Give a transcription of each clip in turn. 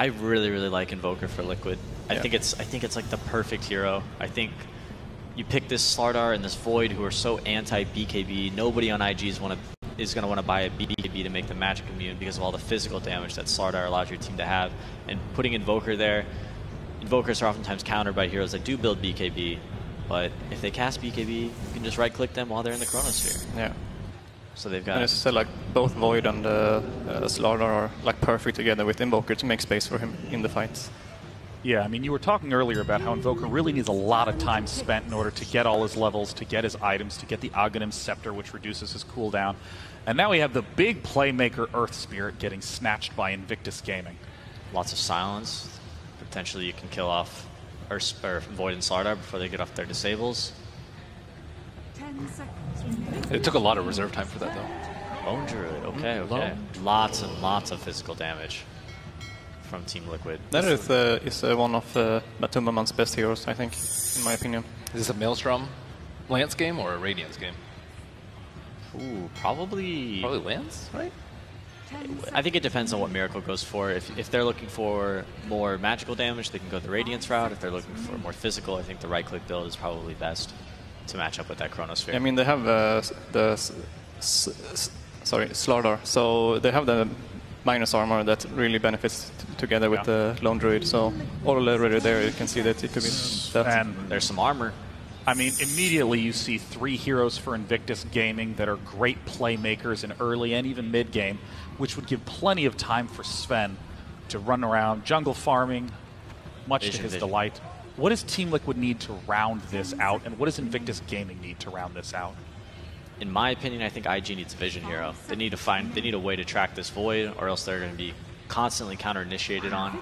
I really, really like Invoker for Liquid. Yeah. I think it's like the perfect hero. I think you pick this Slardar and this Void who are so anti-BKB. Nobody on IG is going to want to buy a BKB to make the magic immune because of all the physical damage that Slardar allows your team to have. And putting Invoker there, Invokers are oftentimes countered by heroes that do build BKB, but if they cast BKB, you can just right-click them while they're in the Chronosphere. Yeah. So they've got... And as I said, like, both Void and Slardar are like perfect together with Invoker to make space for him in the fights. Yeah, I mean, you were talking earlier about how Invoker really needs a lot of time spent in order to get all his levels, to get his items, to get the Aghanim Scepter, which reduces his cooldown. And now we have the big playmaker Earth Spirit getting snatched by Invictus Gaming. Lots of silence. Potentially you can kill off Void and Slardar before they get off their disables. 10 seconds. It took a lot of reserve time for that, though. Lone Druid, okay. Lots and lots of physical damage from Team Liquid. That is one of Matumbaman's best heroes, I think, in my opinion. Is this a Maelstrom Lance game or a Radiance game? Ooh, probably Lance, right? I think it depends on what Miracle goes for. If they're looking for more magical damage, they can go the Radiance route. If they're looking for more physical, I think the right-click build is probably best to match up with that Chronosphere. I mean, they have Slardar, so they have the minus armor that really benefits together with the Lone Druid. So already there, you can see that it could be that. And there's some armor. I mean, immediately you see 3 heroes for Invictus Gaming that are great playmakers in early and even mid-game, which would give plenty of time for Sven to run around jungle farming, much to his delight. What does Team Liquid need to round this out, and what does Invictus Gaming need to round this out? In my opinion, I think IG needs a Vision hero. They need a way to track this Void, or else they're going to be constantly counter-initiated on.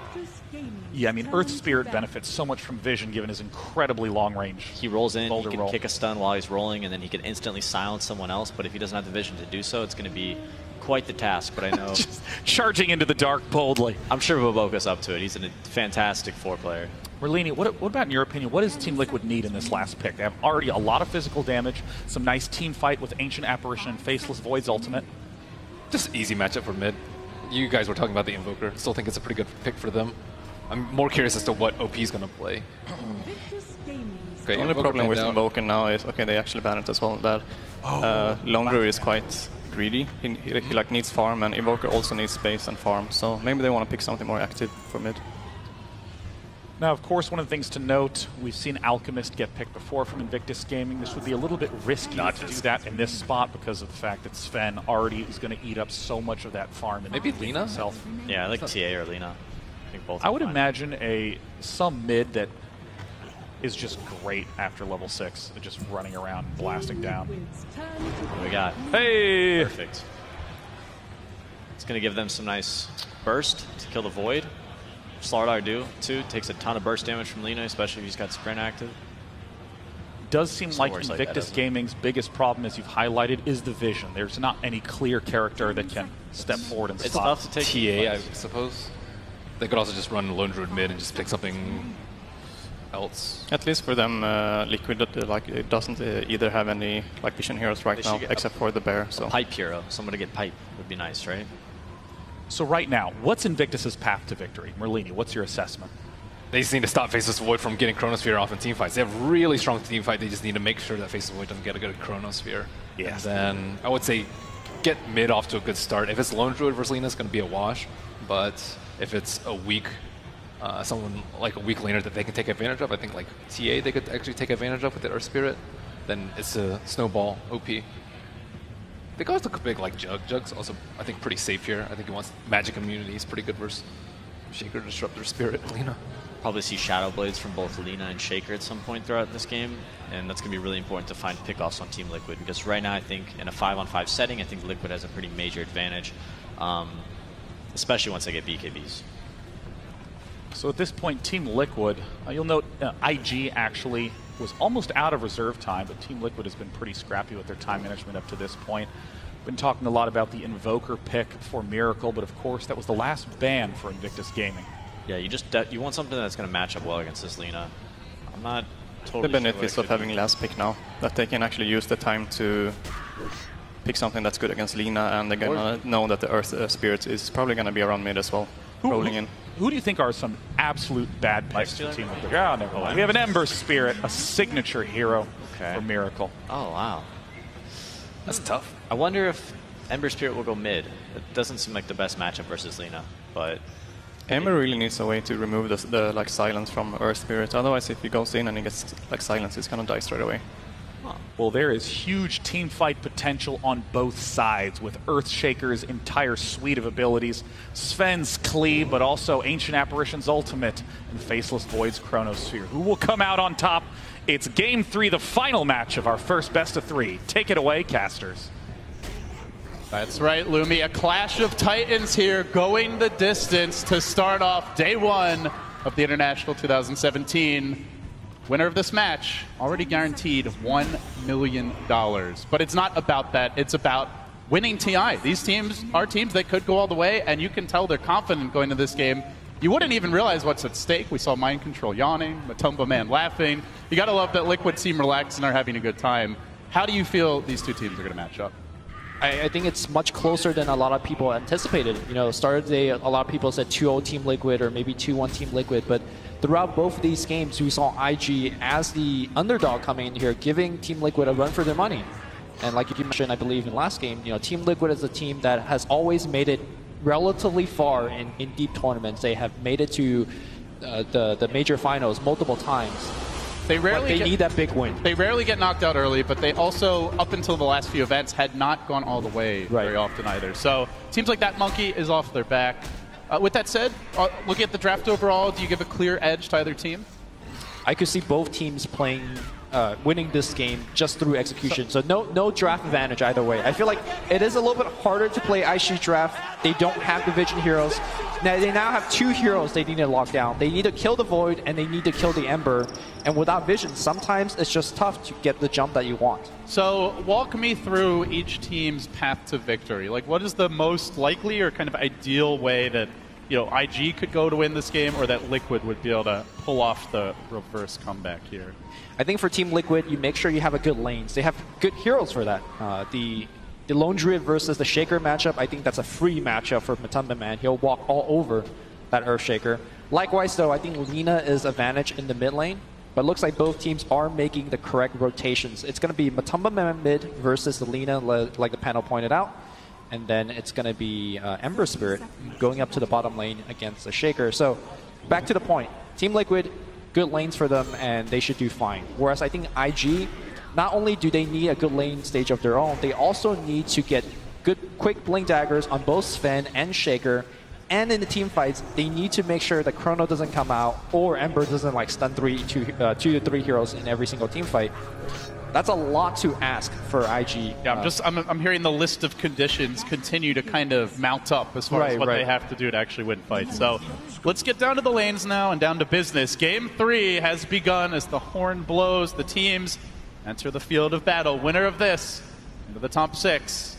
Yeah, I mean, Earth Spirit benefits so much from Vision, given his incredibly long range. He rolls in, he can roll. kick a stun while he's rolling, and then he can instantly silence someone else, but if he doesn't have the Vision to do so, it's going to be quite the task, but I know... Just charging into the dark boldly. I'm sure Boboka's up to it. He's a fantastic 4-player. Merlini, what about in your opinion, what does Team Liquid need in this last pick? They have already a lot of physical damage, some nice team fight with Ancient Apparition and Faceless Void's ultimate. Just easy matchup for mid. You guys were talking about the Invoker. Still think it's a pretty good pick for them. I'm more curious as to what OP is going to play. Okay, the only problem with Invoker now is, okay, they actually banned it as well, but Lone Druid is quite greedy. He like needs farm, and Invoker also needs space and farm, so maybe they want to pick something more active for mid. Now, of course, one of the things to note, we've seen Alchemist get picked before from Invictus Gaming. This would be a little bit risky to do that in this spot because of the fact that Sven already is going to eat up so much of that farm. And maybe Lina himself. Yeah, I like TA or Lina. I think both. I would imagine some mid that is just great after level 6, just running around and blasting down. What do we got? Hey! Perfect. It's going to give them some nice burst to kill the Void. Slardar too, takes a ton of burst damage from Lina, especially if he's got Sprint active. Does seem like Invictus Gaming's biggest problem, as you've highlighted, is the Vision. There's not any clear character that can step forward and it's spot. tough to take TA, I suppose. They could also just run Lone Druid mid and just pick something else. At least for them, Liquid it doesn't either have any like Vision heroes right now, except for the Bear. So Pipe hero, someone to get Pipe would be nice, right? So right now, what's Invictus's path to victory? Merlini, what's your assessment? They just need to stop Faceless Void from getting Chronosphere off in team fights. They have really strong team fight. They just need to make sure that Faceless Void doesn't get a good Chronosphere. Yes. And then I would say get mid off to a good start. If it's Lone Druid versus Lina, it's going to be a wash. But if it's a weak, someone like a weak laner that they can take advantage of, I think like TA they could actually take advantage of with the Earth Spirit, then it's a snowball OP. They could also pick like Jug. Jug's also, I think, pretty safe here. I think he wants magic immunity. He's pretty good versus Shaker, Disruptor, Spirit, Lina. Probably see Shadow Blades from both Lina and Shaker at some point throughout this game, and that's going to be really important to find pickoffs on Team Liquid, because right now I think in a 5-on-5 setting, I think Liquid has a pretty major advantage, especially once they get BKBs. So at this point, Team Liquid, you'll note IG actually was almost out of reserve time, but Team Liquid has been pretty scrappy with their time management up to this point. Been talking a lot about the Invoker pick for Miracle, but of course that was the last ban for Invictus Gaming. Yeah, you want something that's going to match up well against this Lina. I'm not totally the benefits of having last pick now, that they can actually use the time to pick something that's good against Lina, and they're going to know that the Earth Spirit is probably going to be around mid as well. rolling in. Who do you think are some absolute bad picks for Team Liquid? Oh, never mind. We have an Ember Spirit, a signature hero for Miracle. Oh, wow. That's tough. I wonder if Ember Spirit will go mid. It doesn't seem like the best matchup versus Lina, but... Ember really needs a way to remove the like silence from Earth Spirit. Otherwise, if he goes in and he gets like silence, he's gonna die straight away. Well, there is huge team fight potential on both sides with Earthshaker's entire suite of abilities, Sven's Cleave, but also Ancient Apparition's Ultimate, and Faceless Void's Chronosphere. Who will come out on top? It's Game 3, the final match of our first best of 3. Take it away, casters. That's right, Lumi. A clash of titans here, going the distance to start off day 1 of the International 2017. Winner of this match already guaranteed $1 million. But it's not about that. It's about winning TI. These teams are teams that could go all the way, and you can tell they're confident going to this game. You wouldn't even realize what's at stake. We saw Mind Control yawning, Matumba Man laughing. You got to love that Liquid seem relaxed and are having a good time. How do you feel these two teams are going to match up? I think it's much closer than a lot of people anticipated. You know, started the day, a lot of people said 2-0 Team Liquid or maybe 2-1 Team Liquid, but throughout both of these games, we saw IG as the underdog coming in here, giving Team Liquid a run for their money. And like you mentioned, I believe in last game, you know, Team Liquid is a team that has always made it relatively far in deep tournaments. They have made it to the major finals multiple times. They need that big win. They rarely get knocked out early, but they also, up until the last few events, had not gone all the way very often either. So teams like that Monkey is off their back. With that said, looking at the draft overall, do you give a clear edge to either team? I could see both teams playing, winning this game just through execution. So no draft advantage either way. I feel like it is a little bit harder to play IG draft. They don't have division heroes. Now they have 2 heroes they need to lock down. They need to kill the Void and they need to kill the Ember. And without vision, sometimes it's just tough to get the jump that you want. So walk me through each team's path to victory. Like, what is the most likely or kind of ideal way that, you know, IG could go to win this game, or that Liquid would be able to pull off the reverse comeback here? I think for Team Liquid, you make sure you have a good lanes. They have good heroes for that. The Lone Druid versus the Shaker matchup, I think that's a free matchup for Matumba Man. He'll walk all over that Earthshaker. Likewise, though, I think Lina is advantage in the mid lane, but it looks like both teams are making the correct rotations. It's going to be Matumba Man mid versus the Lina, like the panel pointed out, and then it's going to be Ember Spirit going up to the bottom lane against the Shaker. So back to the point, Team Liquid, good lanes for them, and they should do fine. Whereas I think IG, not only do they need a good lane stage of their own, they also need to get good, quick blink daggers on both Sven and Shaker. And in the team fights, they need to make sure that Chrono doesn't come out or Ember doesn't like stun 2 to 3 heroes in every single team fight. That's a lot to ask for IG. Yeah, I'm hearing the list of conditions continue to kind of mount up as far as what they have to do to actually win fights. So let's get down to the lanes now and down to business. Game 3 has begun as the horn blows. The teams enter the field of battle. Winner of this into the top 6.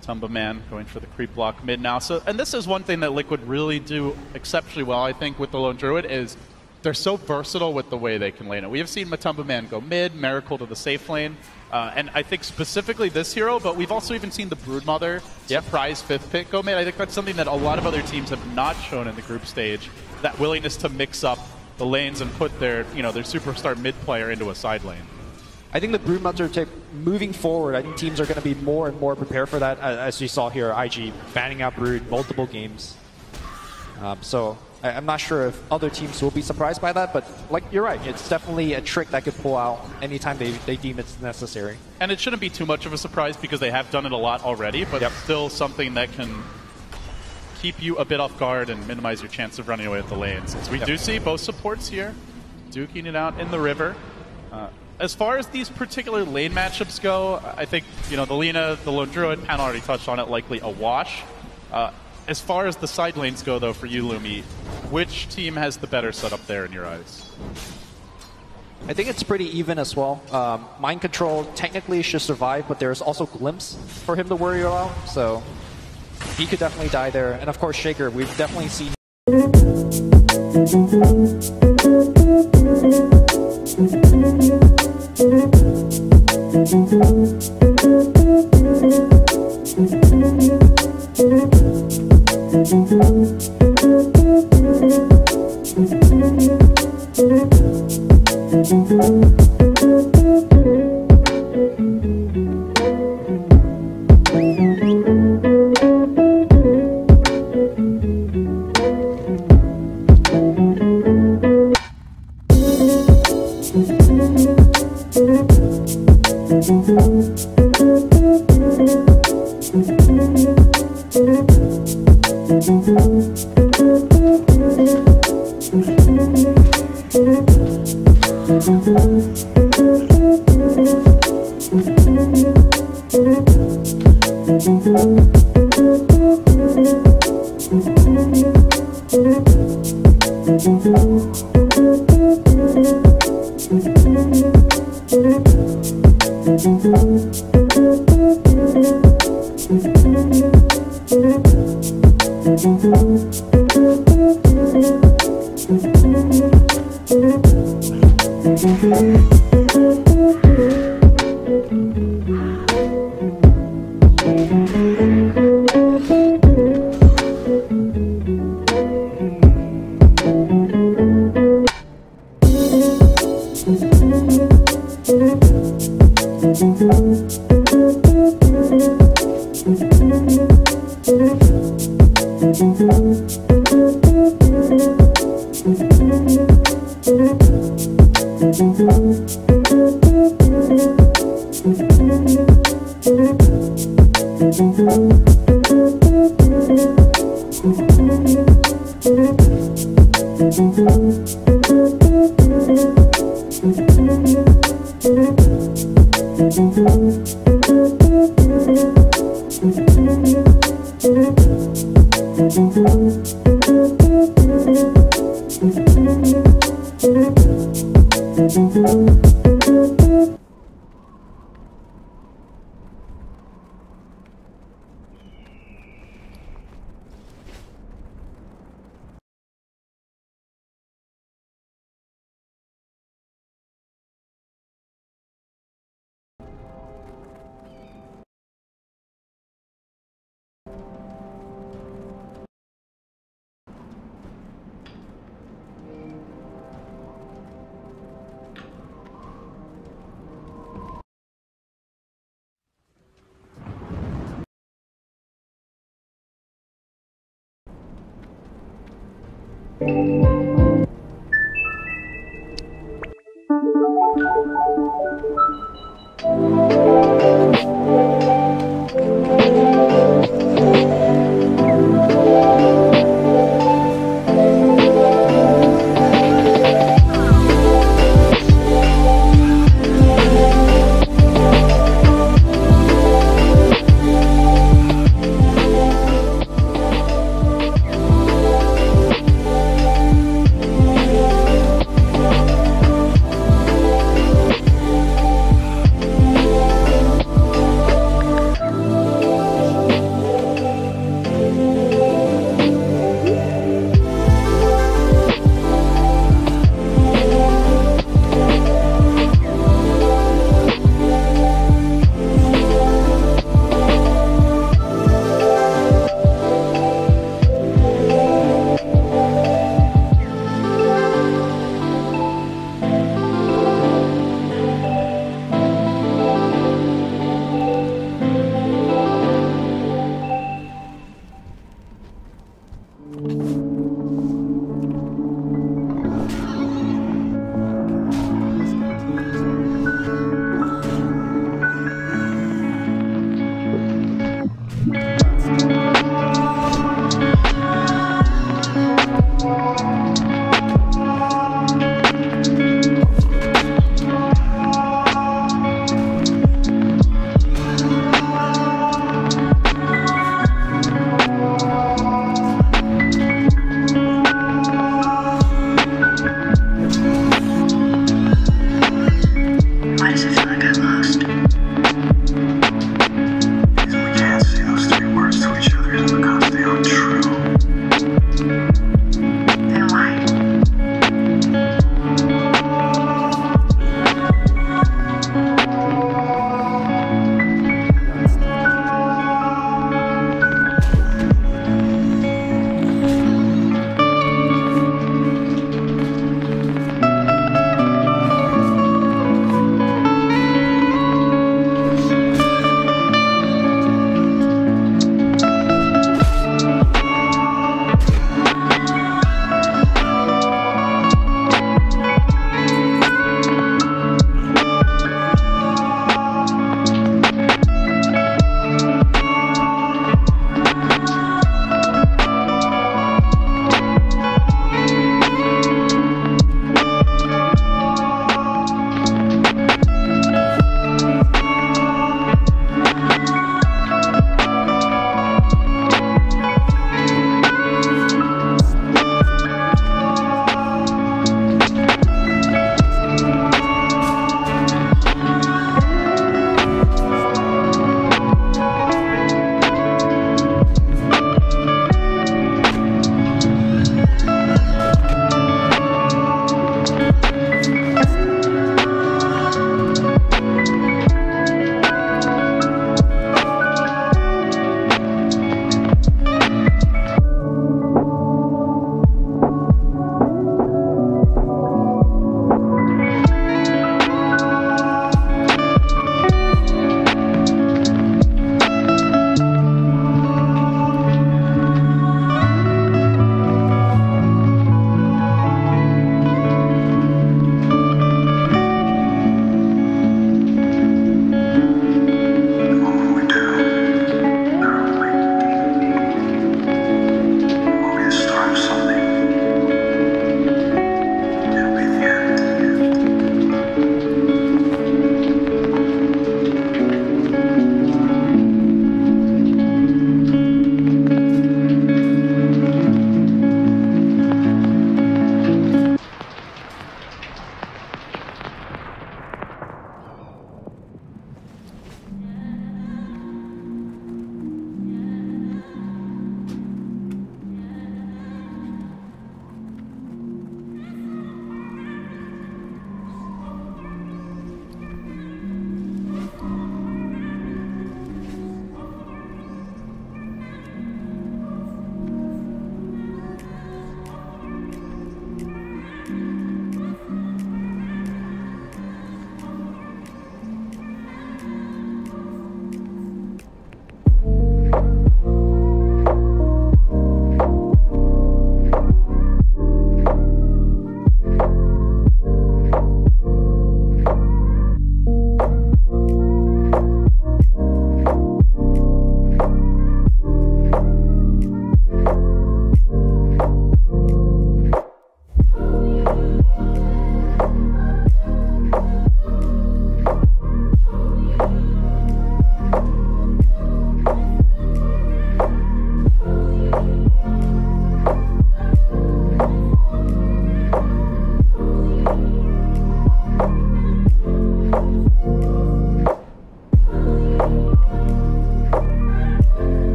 Matumba Man going for the creep block mid now. So, and this is one thing that Liquid really do exceptionally well, I think, with the Lone Druid, is they're so versatile with the way they can lane it. We have seen Matumba Man go mid, Miracle to the safe lane, and I think specifically this hero, but we've also even seen the Broodmother surprise 5th pick go mid. I think that's something that a lot of other teams have not shown in the group stage, that willingness to mix up the lanes and put their, you know, their superstar mid player into a side lane. I think the Broodmother tip moving forward, I think teams are going to be more and more prepared for that, as you saw here, IG banning out Brood multiple games. So I'm not sure if other teams will be surprised by that, but like you're right, it's definitely a trick that could pull out anytime they deem it's necessary. And it shouldn't be too much of a surprise because they have done it a lot already, but it's still something that can keep you a bit off guard and minimize your chance of running away with the lanes. As we do see both supports here duking it out in the river. As far as these particular lane matchups go, I think, you know, the Lina, the Lone Druid, Pan already touched on it, likely a wash. As far as the side lanes go, though, for you, Lumi, which team has the better setup there in your eyes? I think it's pretty even as well. Mind Control technically should survive, but there's also Glimpse for him to worry about, so he could definitely die there. And of course, Shaker, we've definitely seen...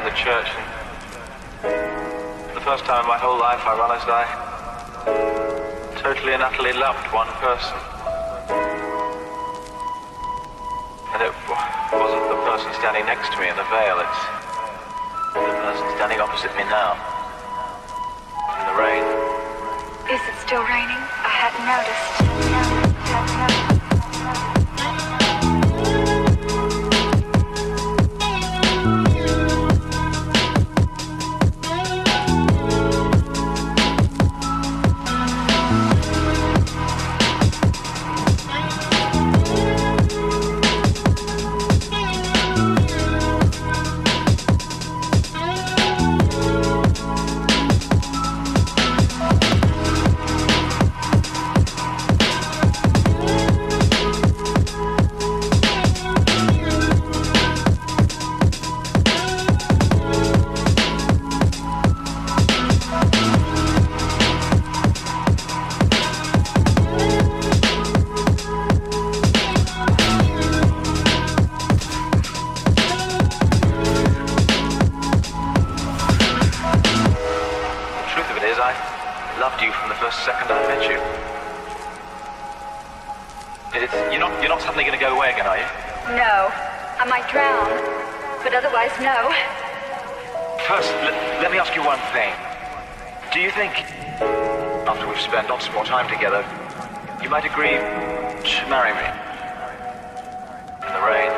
in the church, and for the first time in my whole life I realized I totally and utterly loved one person. And it wasn't the person standing next to me in the veil, it's the person standing opposite me now, in the rain. Is it still raining? I hadn't noticed. You're not suddenly going to go away again, are you? No. I might drown, but otherwise, no. First, let me ask you one thing. Do you think, after we've spent lots more time together, you might agree to marry me? In the rain.